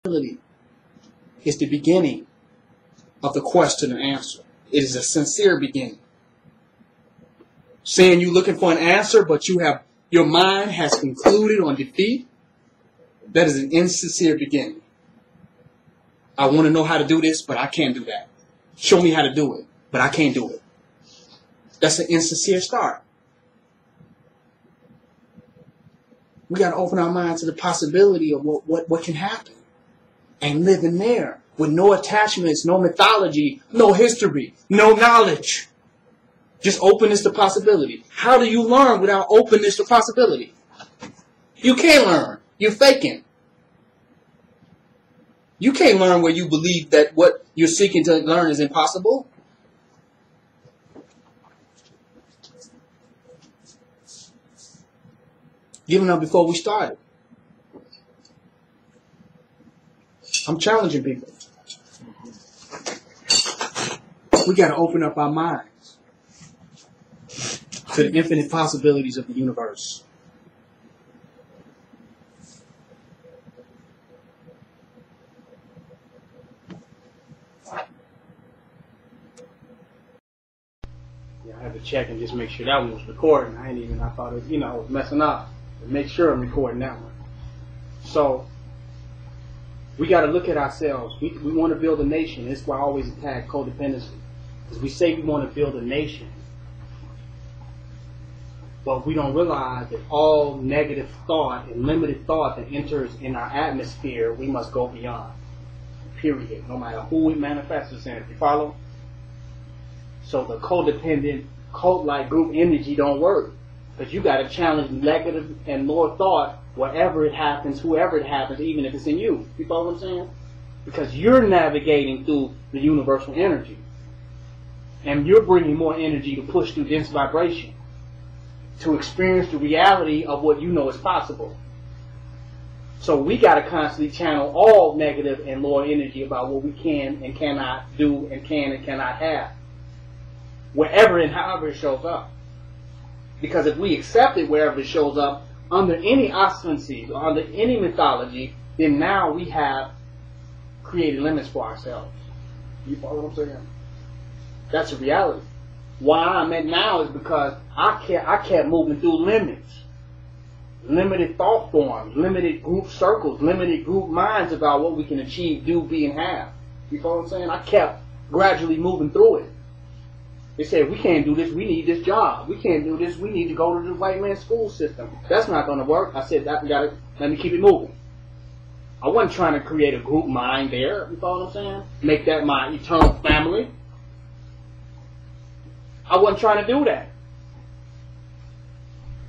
is the beginning of the question and answer. It is a sincere beginning. Saying you're looking for an answer, but your mind has concluded on defeat, that is an insincere beginning. I want to know how to do this, but I can't do that. Show me how to do it, but I can't do it. That's an insincere start. We got to open our minds to the possibility of what can happen. And live in there with no attachments, no mythology, no history, no knowledge. Just openness to possibility. How do you learn without openness to possibility? You can't learn. You're faking. You can't learn where you believe that what you're seeking to learn is impossible. Giving up before we started. I'm challenging people. We got to open up our minds to the infinite possibilities of the universe. Yeah, I had to check and just make sure that one was recording. I thought it, I was messing up. But make sure I'm recording that one. So, we got to look at ourselves. We want to build a nation. That's why I always attack codependency. Because we say we want to build a nation. But we don't realize that all negative thought and limited thought that enters in our atmosphere, we must go beyond. Period. No matter who it manifests in. You follow? So the codependent, cult-like group energy don't work. Because you got to challenge negative and lower thought wherever it happens, whoever it happens, even if it's in you. You follow what I'm saying? Because you're navigating through the universal energy. And you're bringing more energy to push through dense vibration. To experience the reality of what you know is possible. So we got to constantly channel all negative and lower energy about what we can and cannot do and can and cannot have. Wherever and however it shows up. Because if we accept it wherever it shows up, under any auspices, or under any mythology, then now we have created limits for ourselves. You follow what I'm saying? That's a reality. Why I'm at now is because I kept moving through limits. Limited thought forms, limited group circles, limited group minds about what we can achieve, do, be, and have. You follow what I'm saying? I kept gradually moving through it. They said, we can't do this, we need this job. We can't do this, we need to go to the white man's school system. That's not going to work. I said, let me keep it moving. I wasn't trying to create a group mind there. You follow what I'm saying? Make that my eternal family. I wasn't trying to do that.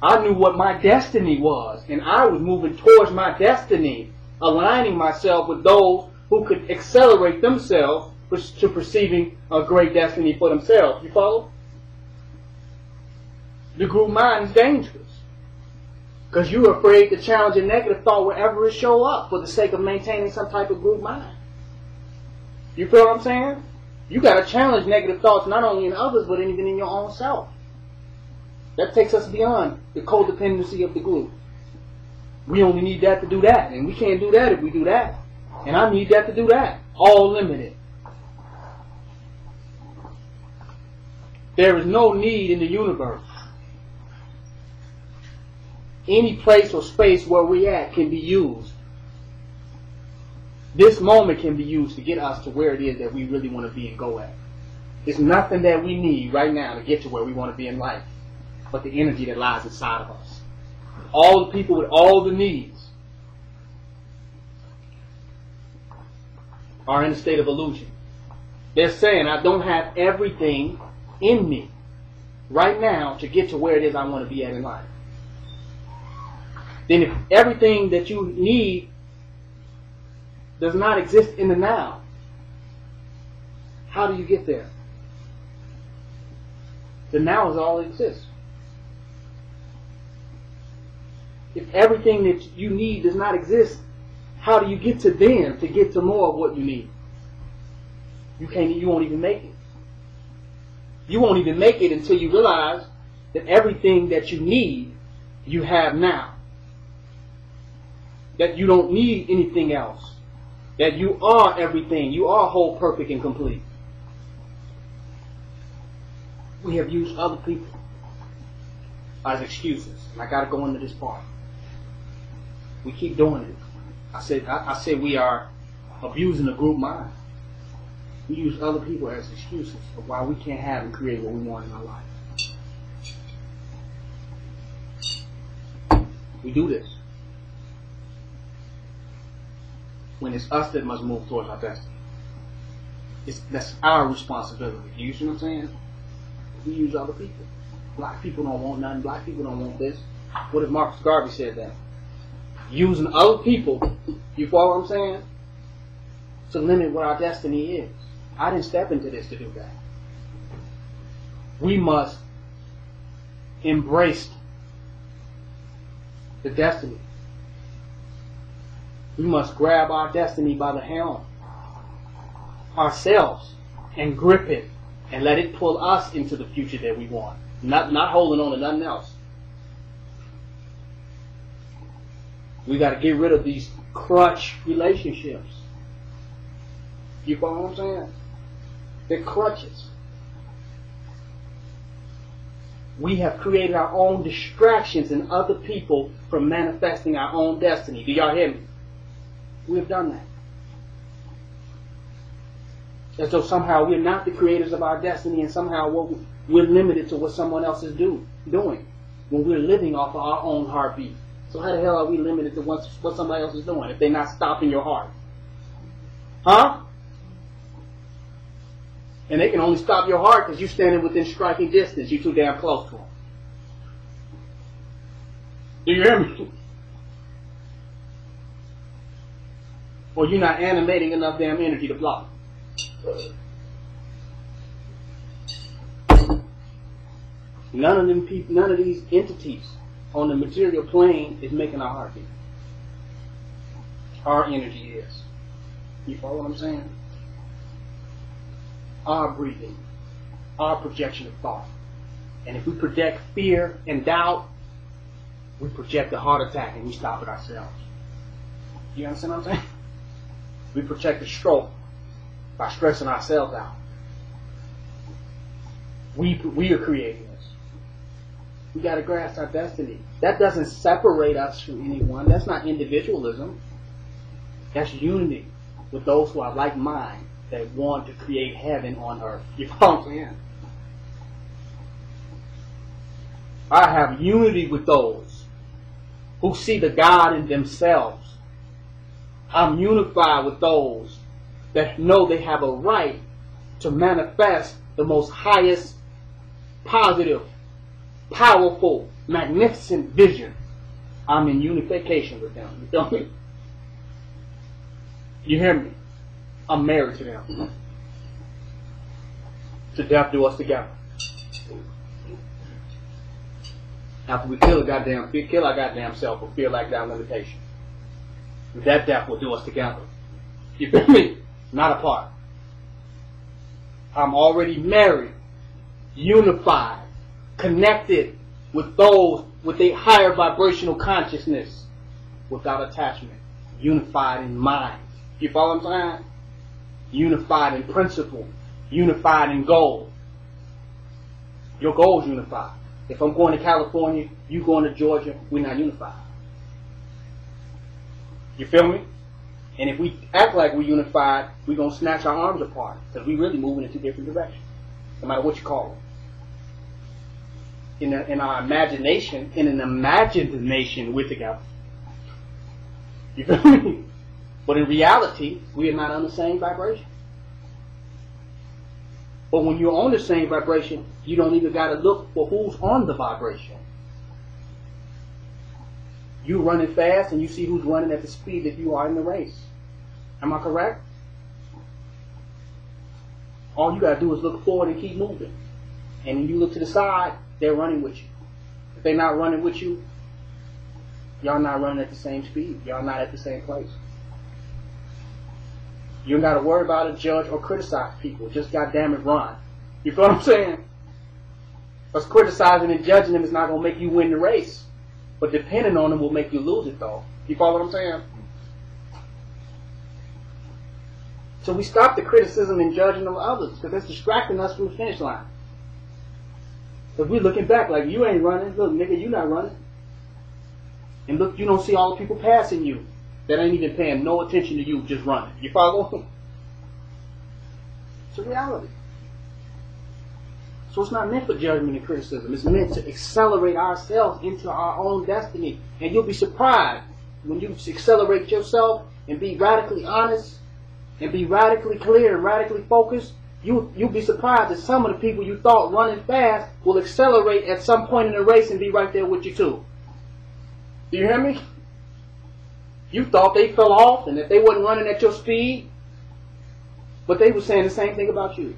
I knew what my destiny was, and I was moving towards my destiny, aligning myself with those who could accelerate themselves to perceiving a great destiny for themselves. You follow? The group mind is dangerous. Because you're afraid to challenge a negative thought wherever it show up for the sake of maintaining some type of group mind. You feel what I'm saying? You got to challenge negative thoughts not only in others, but even in your own self. That takes us beyond the codependency of the group. We only need that to do that. And we can't do that if we do that. And I need that to do that. All limited. There is no need in the universe. Any place or space where we're at can be used. This moment can be used to get us to where it is that we really want to be and go at. There's nothing that we need right now to get to where we want to be in life, but the energy that lies inside of us. All the people with all the needs are in a state of illusion. They're saying, I don't have everything in me right now to get to where it is I want to be at in life. Then if everything that you need does not exist in the now, how do you get there? The now is all that exists. If everything that you need does not exist, how do you get to then to get to more of what you need? You won't even make it. You won't even make it until you realize that everything that you need, you have now. That you don't need anything else. That you are everything. You are whole, perfect, and complete. We have used other people as excuses. And I got to go into this part. We keep doing it. I said we are abusing the group mind. We use other people as excuses of why we can't have and create what we want in our life. We do this when it's us that must move towards our destiny. That's our responsibility. You see what I'm saying? We use other people. Black people don't want nothing. Black people don't want this. What if Marcus Garvey said that? Using other people, you follow what I'm saying? To limit what our destiny is. I didn't step into this to do that. We must embrace the destiny. We must grab our destiny by the helm ourselves and grip it and let it pull us into the future that we want. Not holding on to nothing else. We got to get rid of these crutch relationships. You follow what I'm saying? They're crutches. We have created our own distractions in other people from manifesting our own destiny. Do y'all hear me? We have done that. As though somehow we're not the creators of our destiny and somehow we're limited to what someone else is doing when we're living off of our own heartbeat. So how the hell are we limited to what somebody else is doing if they're not stopping your heart? Huh? And they can only stop your heart because you're standing within striking distance. You're too damn close to them. Do you hear me? Or you're not animating enough damn energy to block. None of them people, none of these entities on the material plane is making our heart beat. Our energy is. You follow what I'm saying? Our breathing, our projection of thought. And if we project fear and doubt, we project a heart attack and we stop it ourselves. You understand what I'm saying? We project a stroke by stressing ourselves out. We are creating this. We got to grasp our destiny. That doesn't separate us from anyone. That's not individualism. That's unity with those who are like mind that want to create heaven on earth. You follow what I'm saying? I have unity with those who see the God in themselves. I'm unified with those that know they have a right to manifest the most highest, positive, powerful, magnificent vision. I'm in unification with them. You feel me? You hear me? I'm married to them. To death do us together. After we kill our goddamn self or feel like that limitation. That death will do us together. You feel me? Not apart. I'm already married, unified, connected with those with a higher vibrational consciousness without attachment. Unified in mind. You follow what I'm saying? Unified in principle. Unified in goal. Your goal is unified. If I'm going to California, you going to Georgia, we're not unified. You feel me? And if we act like we're unified, we're going to snatch our arms apart because we're really moving in two different directions, no matter what you call it. In our imagination, in an imagined nation, we're together. You feel me? But in reality, we are not on the same vibration. But when you're on the same vibration, you don't even got to look for who's on the vibration. You running fast and you see who's running at the speed that you are in the race. Am I correct? All you got to do is look forward and keep moving. And when you look to the side, they're running with you. If they're not running with you, y'all not running at the same speed. Y'all not at the same place. You don't got to worry about it, judge, or criticize people. Just goddamn it, run. You feel what I'm saying? Because criticizing and judging them is not going to make you win the race. But depending on them will make you lose it, though. You follow what I'm saying? So we stop the criticism and judging of others because that's distracting us from the finish line. Because we're looking back like, you ain't running. Look, nigga, you not running. And look, you don't see all the people passing you that ain't even paying no attention to you, just running. You follow? It's a reality. So it's not meant for judgment and criticism. It's meant to accelerate ourselves into our own destiny. And you'll be surprised when you accelerate yourself and be radically honest and be radically clear and radically focused. You'll be surprised that some of the people you thought running fast will accelerate at some point in the race and be right there with you too. Do you hear me? You thought they fell off and that they wasn't running at your speed, but they were saying the same thing about you.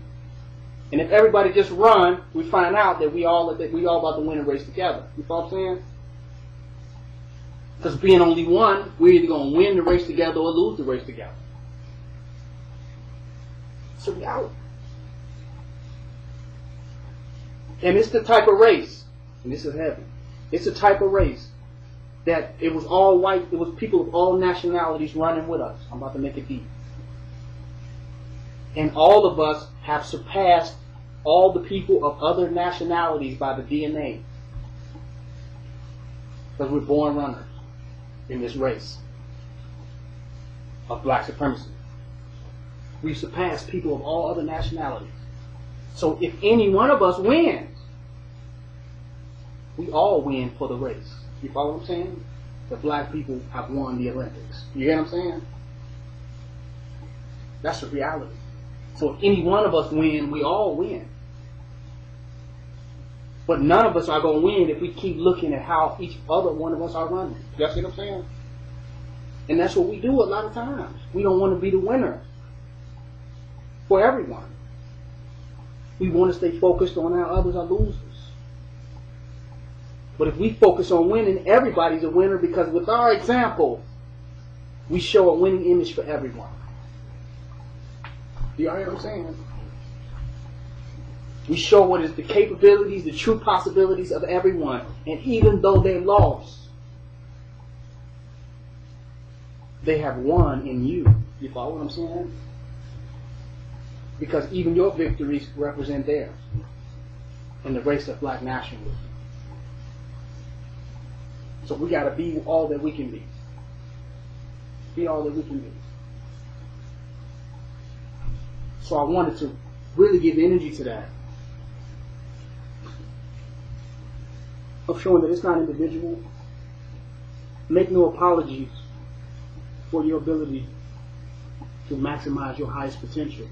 And if everybody just run, we find out that we all about to win a race together. You know what I'm saying? Because being only one, we're either going to win the race together or lose the race together. It's a reality. And it's the type of race, and this is heavy, it's the type of race that it was all white, it was people of all nationalities running with us. I'm about to make it deep. And all of us have surpassed all the people of other nationalities by the DNA. Because we're born runners in this race of black supremacy. We surpass people of all other nationalities. So if any one of us wins, we all win for the race. You follow what I'm saying? The black people have won the Olympics. You get what I'm saying? That's the reality. So if any one of us win, we all win. But none of us are going to win if we keep looking at how each other one of us are running. You see what I'm saying? And that's what we do a lot of times. We don't want to be the winner for everyone. We want to stay focused on how others are losers. But if we focus on winning, everybody's a winner because with our example, we show a winning image for everyone. Do y'all hear what I'm saying? We show what is the capabilities, the true possibilities of everyone. And even though they lost, they have won in you. You follow what I'm saying? Because even your victories represent theirs in the race of black nationalism. So we got to be all that we can be. Be all that we can be. So I wanted to really give energy to that. Of showing that it's not individual. Make no apologies for your ability to maximize your highest potential,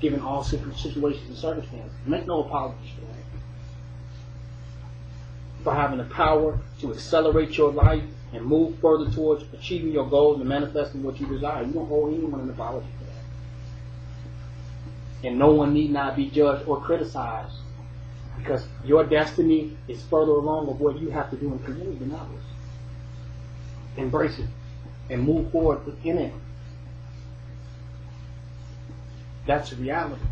given all situations and circumstances. Make no apologies for that. For having the power to accelerate your life and move further towards achieving your goals and manifesting what you desire. You don't owe anyone an apology for that. And no one need not be judged or criticized because your destiny is further along of what you have to do and create than others. Embrace it and move forward within it. That's a reality.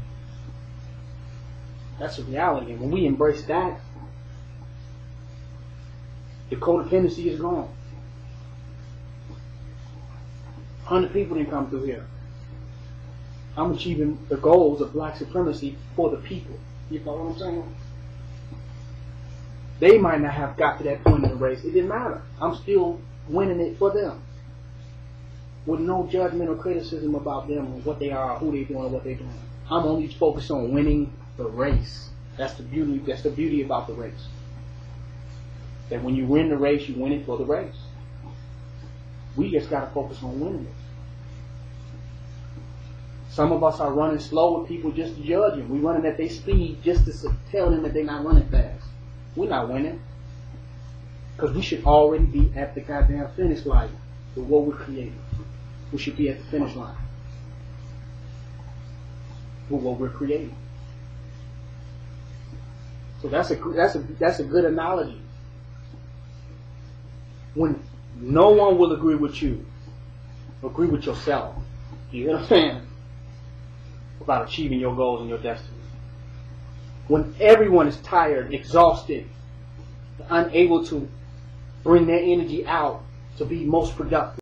That's a reality. And when we embrace that, the codependency is gone. 100 people didn't come through here. I'm achieving the goals of black supremacy for the people. You know what I'm saying? They might not have got to that point in the race. It didn't matter. I'm still winning it for them. With no judgment or criticism about them or what they are, who they're doing, or what they're doing. I'm only focused on winning the race. That's the beauty. That's the beauty about the race. That when you win the race, you win it for the race. We just got to focus on winning it. Some of us are running slow with people just to judge them. We're running at their speed just to tell them that they're not running fast. We're not winning. Because we should already be at the goddamn finish line with what we're creating. We should be at the finish line with what we're creating. So that's a good analogy. When no one will agree with you, agree with yourself. You know what I'm saying? About achieving your goals and your destiny. When everyone is tired, exhausted, unable to bring their energy out to be most productive.